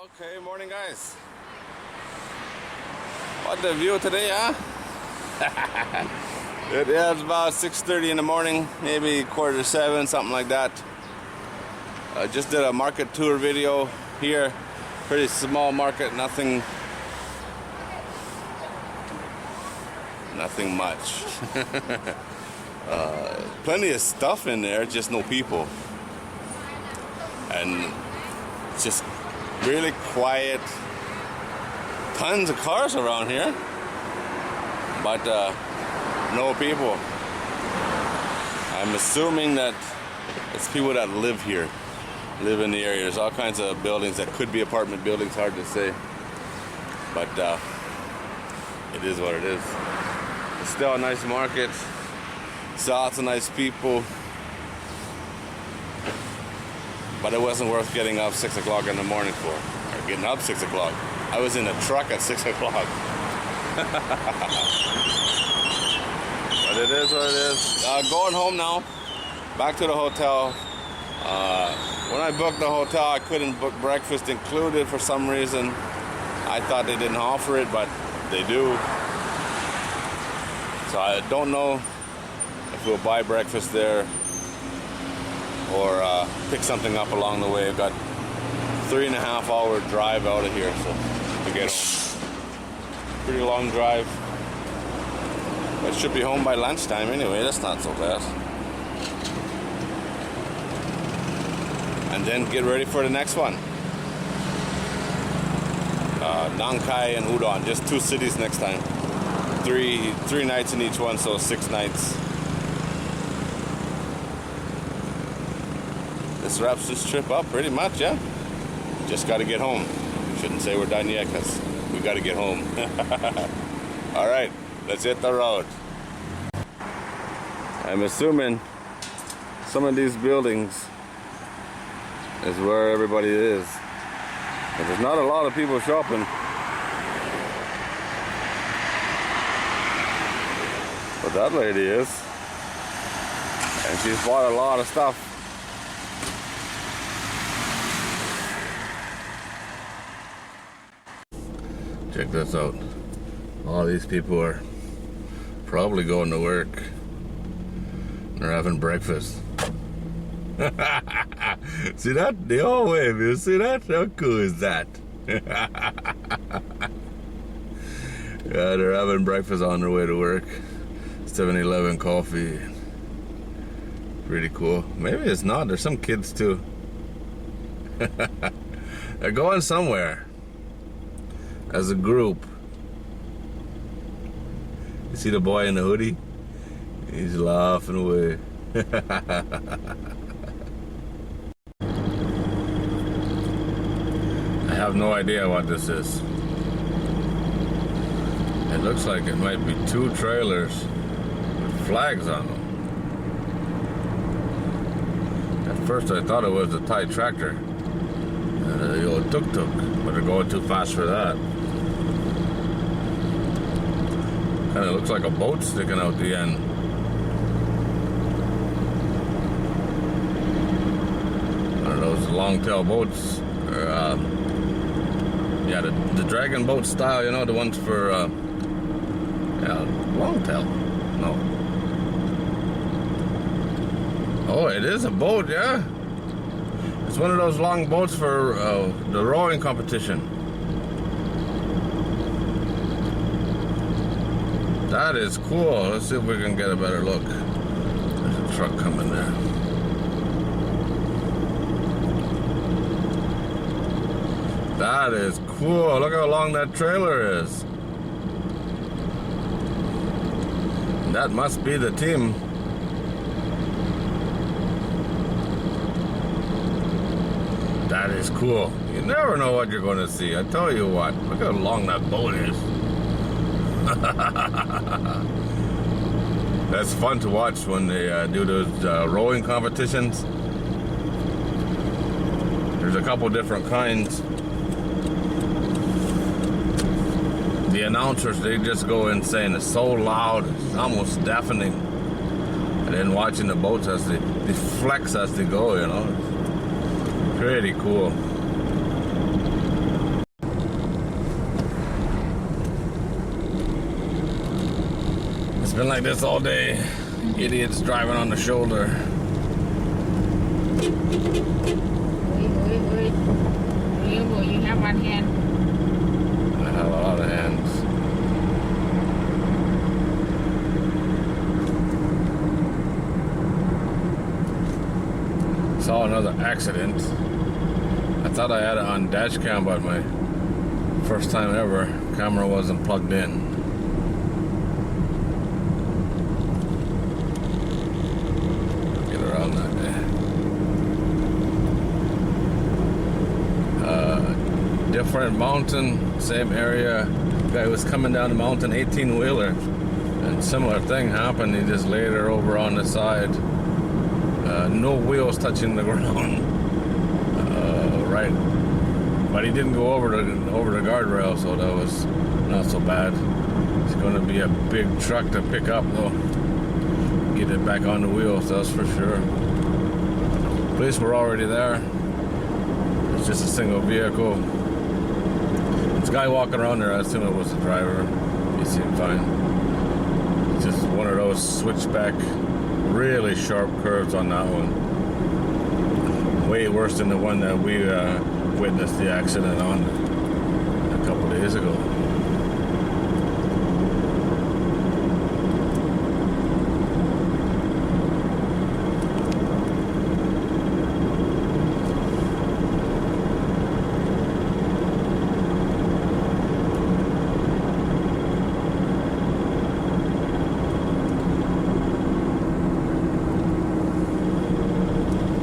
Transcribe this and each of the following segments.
Okay, morning guys. What the view today, huh? It is about 6:30 in the morning, maybe 6:45, something like that. I just did a market tour video here. Pretty small market, nothing much. Plenty of stuff in there, just no people. And just really quiet. Tons of cars around here, but no people. I'm assuming that it's people that live here, live in the area. There's all kinds of buildings that could be apartment buildings, hard to say, but it is what it is. It's still a nice market, still lots of nice people, but it wasn't worth getting up 6 o'clock in the morning for, or getting up 6 o'clock. I was in a truck at 6 o'clock. But it is what it is. Going home now, back to the hotel. When I booked the hotel, I couldn't book breakfast included for some reason. I thought they didn't offer it, but they do. So I don't know if we'll buy breakfast there or pick something up along the way. I've got 3.5 hour drive out of here, so to get home. Pretty long drive. I should be home by lunchtime anyway, that's not so bad. And then get ready for the next one. Nang Khai and Udon, just 2 cities next time. Three nights in each one, so 6 nights. This wraps this trip up pretty much, yeah. Just got to get home. Shouldn't say we're done yet because we got to get home. All right, let's hit the road. I'm assuming some of these buildings is where everybody is. But there's not a lot of people shopping. But that lady is. And she's bought a lot of stuff. Check this out. All these people are probably going to work. They're having breakfast. See that? They all wave. You see that? How cool is that? Yeah, they're having breakfast on their way to work. 7-Eleven coffee. Pretty cool. Maybe it's not. There's some kids too. They're going somewhere. As a group. You see the boy in the hoodie? He's laughing away. I have no idea what this is. It looks like it might be 2 trailers with flags on them. At first I thought it was a Thai tractor. The old tuk-tuk, but they're going too fast for that. Kind of looks like a boat sticking out the end. One of those long-tail boats. Or, yeah, the dragon boat style, you know, the ones for, yeah, long-tail. No. Oh, it is a boat, yeah? It's one of those long boats for the rowing competition. That is cool. Let's see if we can get a better look. There's a truck coming there. That is cool. Look how long that trailer is. That must be the team. That is cool. You never know what you're going to see. I tell you what. Look how long that boat is. That's fun to watch when they do those rowing competitions. There's a couple different kinds. The announcers, they just go insane. It's so loud, it's almost deafening. And then watching the boats as they flex as they go, you know. Pretty cool. It's been like this all day. Idiots driving on the shoulder. You have one hand. I have a lot of hands. Saw another accident. I thought I had it on dash cam, but my first time ever, camera wasn't plugged in. Get around that day. Different mountain, same area. Guy was coming down the mountain, 18-wheeler, and similar thing happened. He just laid her over on the side. No wheels touching the ground. Right, but he didn't go over the guardrail, so that was not so bad. It's going to be a big truck to pick up, though. Get it back on the wheels, that's for sure. Police were already there. It's just a single vehicle. This guy walking around there, I assume it was the driver. He seemed fine. It's just one of those switchback, really sharp curves on that one. Way worse than the one that we witnessed the accident on a couple days ago.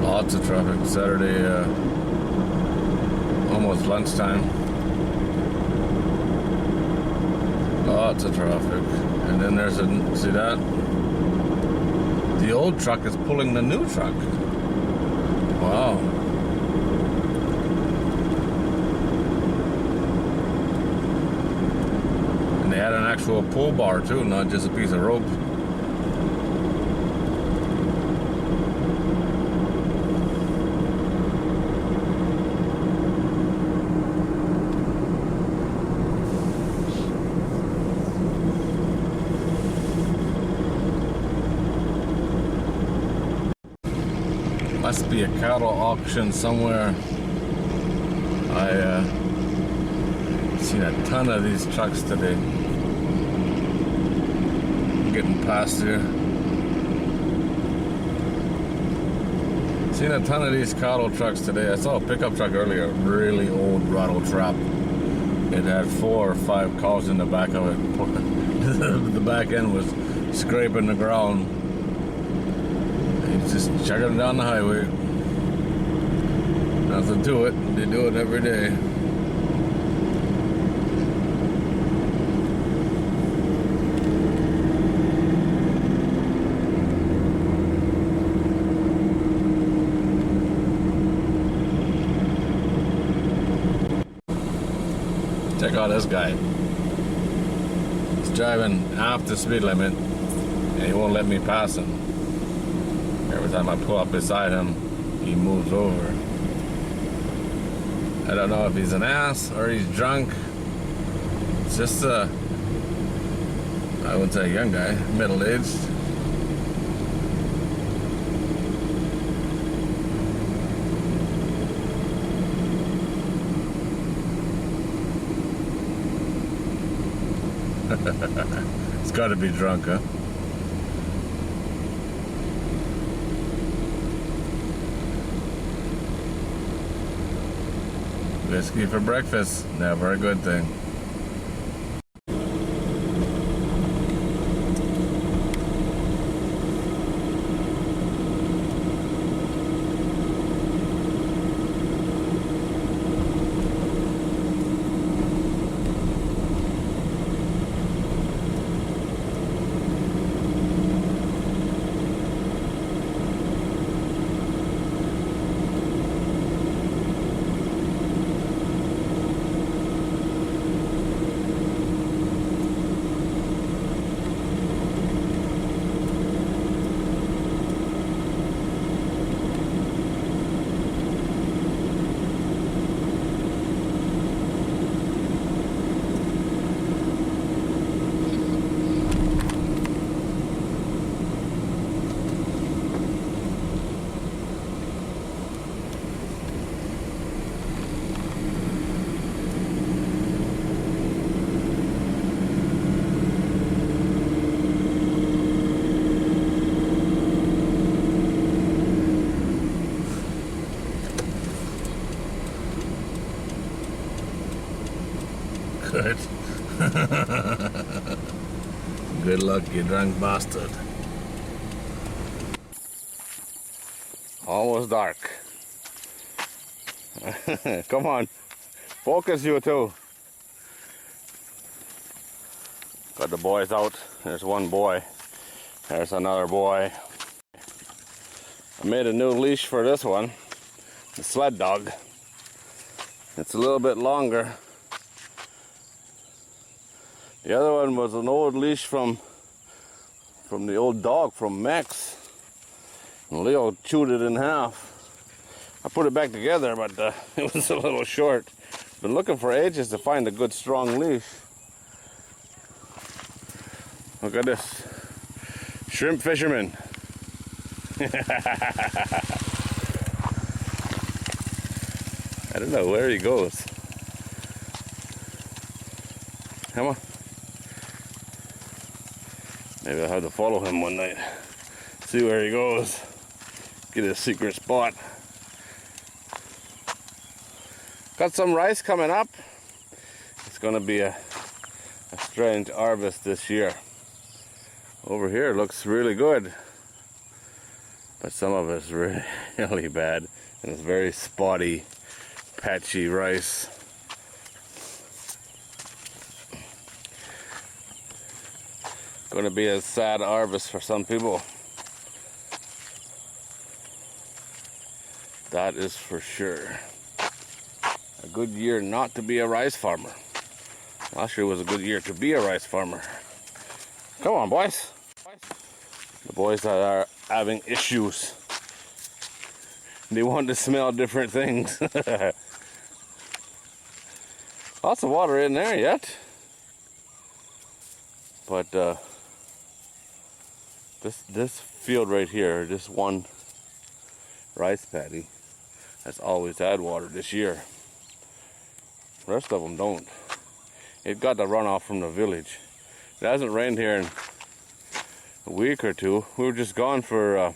Lots of traffic Saturday, almost lunchtime. Lots of traffic. And then there's see that? The old truck is pulling the new truck. Wow. And they had an actual pull bar too, not just a piece of rope. Must be a cattle auction somewhere. I seen a ton of these trucks today. Getting past here. Seen a ton of these cattle trucks today. I saw a pickup truck earlier, really old rattle trap. It had 4 or 5 cows in the back of it. The back end was scraping the ground. Just chugging down the highway. Nothing to it. They do it every day. Check out this guy. He's driving half the speed limit and he won't let me pass him. Every time I pull up beside him, he moves over. I don't know if he's an ass or he's drunk. It's just I wouldn't say a young guy, middle-aged. It's got to be drunk, huh? Whiskey for breakfast, never a good thing. it. Good luck, you drunk bastard. Almost dark. Come on, focus you two. Got the boys out. There's one boy. There's another boy. I made a new leash for this one, the sled dog. It's a little bit longer. The other one was an old leash from the old dog from Max. And Leo chewed it in half. I put it back together, but it was a little short. Been looking for ages to find a good strong leash. Look at this. Shrimp fisherman. I don't know where he goes. Come on. Maybe I'll have to follow him one night. See where he goes. Get a secret spot. Got some rice coming up. It's gonna be a strange harvest this year. Over here looks really good, but some of it's really bad, and it's very spotty, patchy rice. Gonna be a sad harvest for some people. That is for sure. A good year not to be a rice farmer. Last year was a good year to be a rice farmer. Come on, boys. The boys that are having issues. They want to smell different things. Lots of water in there yet. But this field right here, this one rice paddy, has always had water this year. The rest of them don't. It got the runoff from the village. It hasn't rained here in a week or two. We were just gone for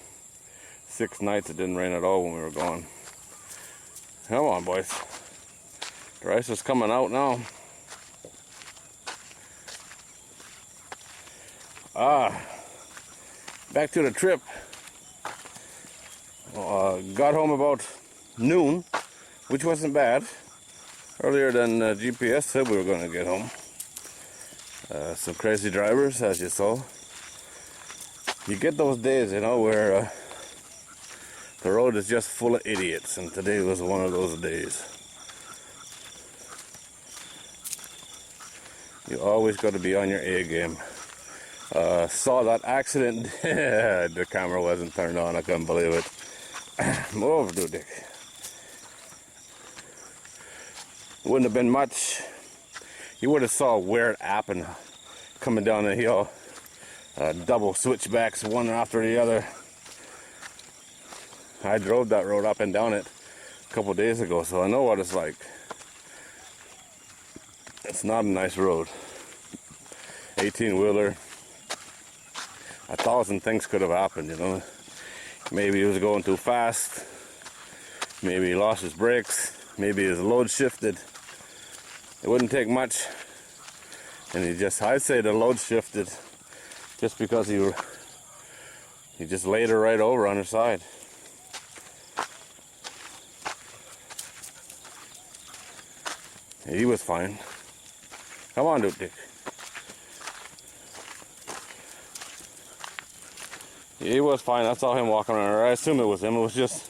6 nights. It didn't rain at all when we were gone. Come on, boys. The rice is coming out now. Back to the trip. Got home about noon, which wasn't bad. Earlier than GPS said we were going to get home. Some crazy drivers, as you saw. You get those days, you know, where the road is just full of idiots, and today was one of those days. You always got to be on your A game. Saw that accident. The camera wasn't turned on. I couldn't believe it. Move, dude. Wouldn't have been much. You would have saw where it happened. Coming down the hill. Double switchbacks, one after the other. I drove that road up and down it a couple days ago, so I know what it's like. It's not a nice road. 18-wheeler. 1,000 things could have happened, you know. Maybe he was going too fast. Maybe he lost his brakes. Maybe his load shifted. It wouldn't take much. And I'd say the load shifted just because he just laid her right over on her side. He was fine. Come on, dude. He was fine. I saw him walking around. I assume it was him. It was just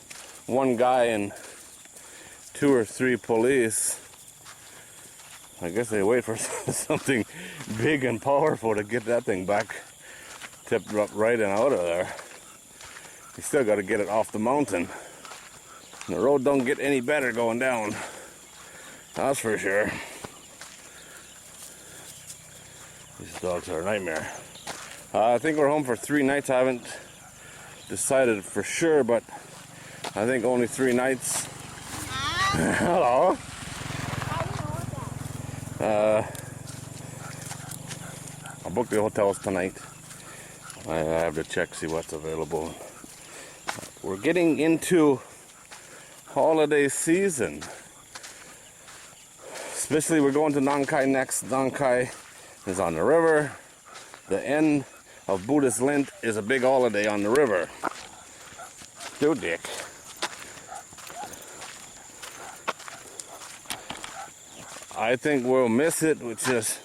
one guy and 2 or 3 police. I guess they wait for something big and powerful to get that thing back tipped up right and out of there. You still got to get it off the mountain. And the road don't get any better going down. That's for sure. These dogs are a nightmare. I think we're home for 3 nights. I haven't decided for sure, but I think only 3 nights. Hello. I'll book the hotels tonight. I have to check, see what's available. We're getting into holiday season. Especially we're going to Nang Khai next. Nang Khai is on the river. The end of Buddhist Lent is a big holiday on the river. Dude, Dick. I think we'll miss it, which is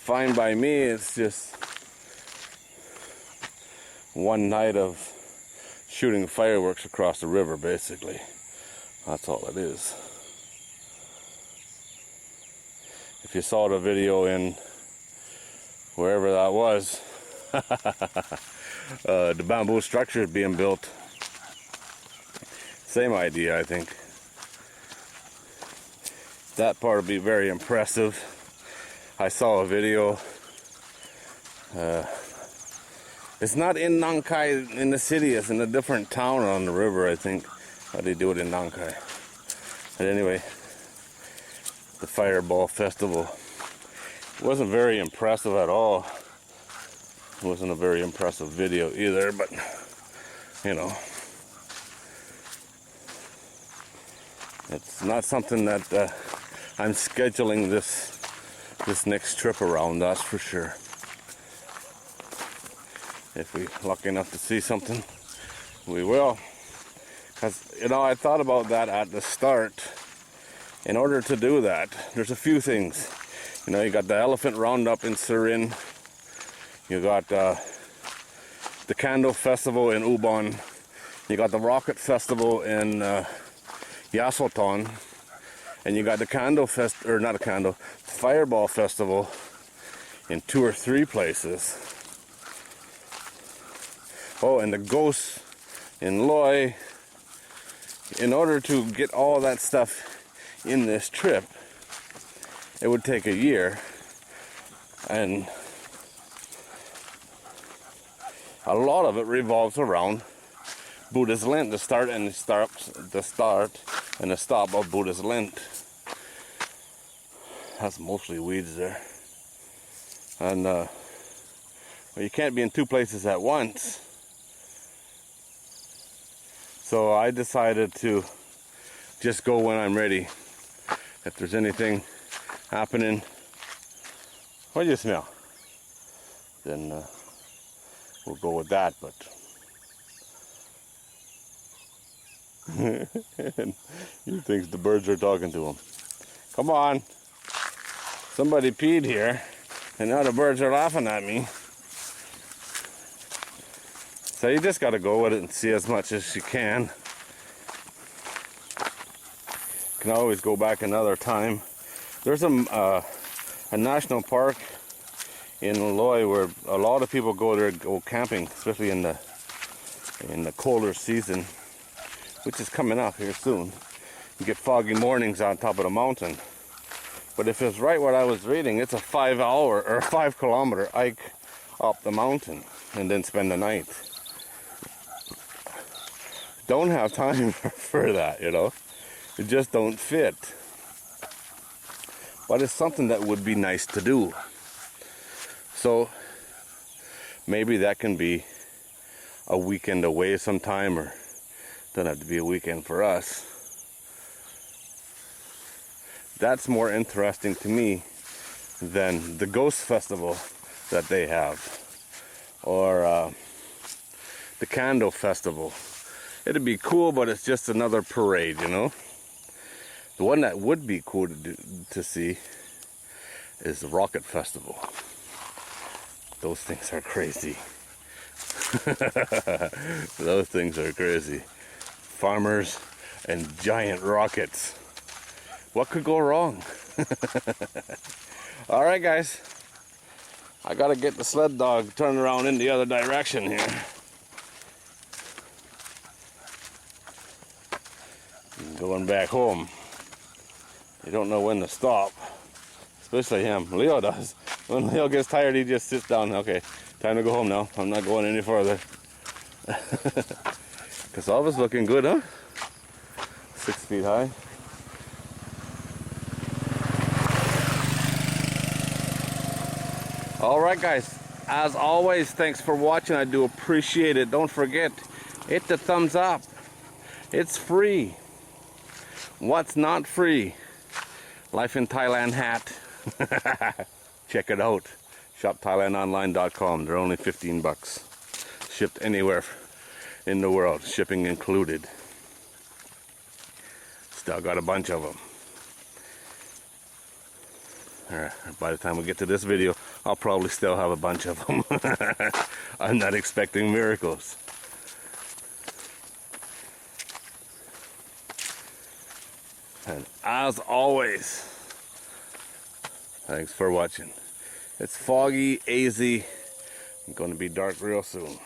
fine by me. It's just one night of shooting fireworks across the river, basically. That's all it is. If you saw the video in wherever that was, the bamboo structure is being built. Same idea, I think. That part will be very impressive. I saw a video. It's not in Nang Khai in the city, it's in a different town on the river, I think. How they do it in Nang Khai. But anyway, the Fireball Festival wasn't very impressive at all. It wasn't a very impressive video either, but you know, it's not something that I'm scheduling this next trip around, that's for sure. If we're lucky enough to see something, we will. Because, you know, I thought about that at the start. In order to do that, there's a few things. You know, you got the elephant roundup in Surin. You got the Candle Festival in Ubon. You got the Rocket Festival in Yasothon. And you got the Fireball Festival in 2 or 3 places. Oh, and the Ghosts in Loy. In order to get all that stuff in this trip, it would take a year. And a lot of it revolves around Buddhist Lent, the start and the stop of Buddhist Lent. That's mostly weeds there. And well, you can't be in 2 places at once. So I decided to just go when I'm ready. If there's anything happening, what do you smell? Then we'll go with that. But he thinks the birds are talking to him. Come on. Somebody peed here, and now the birds are laughing at me. So you just got to go with it and see as much as you can. You can always go back another time. There's a national park in Loy where a lot of people go there, go camping, especially in the colder season, which is coming up here soon. You get foggy mornings on top of the mountain. But if it's right what I was reading, it's a 5-hour or 5-kilometer hike up the mountain and then spend the night. Don't have time for that, you know. It just don't fit. But it's something that would be nice to do. So maybe that can be a weekend away sometime, or doesn't have to be a weekend for us. That's more interesting to me than the Ghost Festival that they have, or the Candle Festival. It'd be cool, but it's just another parade, you know. The one that would be cool to see is the Rocket Festival. Those things are crazy. Those things are crazy. Farmers and giant rockets. What could go wrong? All right, guys. I gotta get the sled dog turned around in the other direction here. Going back home. You don't know when to stop. Especially him. Leo does. When Leo gets tired, he just sits down. Okay, time to go home now. I'm not going any further. Cassava's looking good, huh? 6 feet high. Alright guys, as always, thanks for watching. I do appreciate it. Don't forget, hit the thumbs up. It's free. What's not free? Life in Thailand hat. Check it out. ShopThailandOnline.com. They're only 15 bucks. Shipped anywhere in the world, shipping included. Still got a bunch of them. Alright, by the time we get to this video, I'll probably still have a bunch of them. I'm not expecting miracles. And as always, thanks for watching. It's foggy, hazy, it's going to be dark real soon.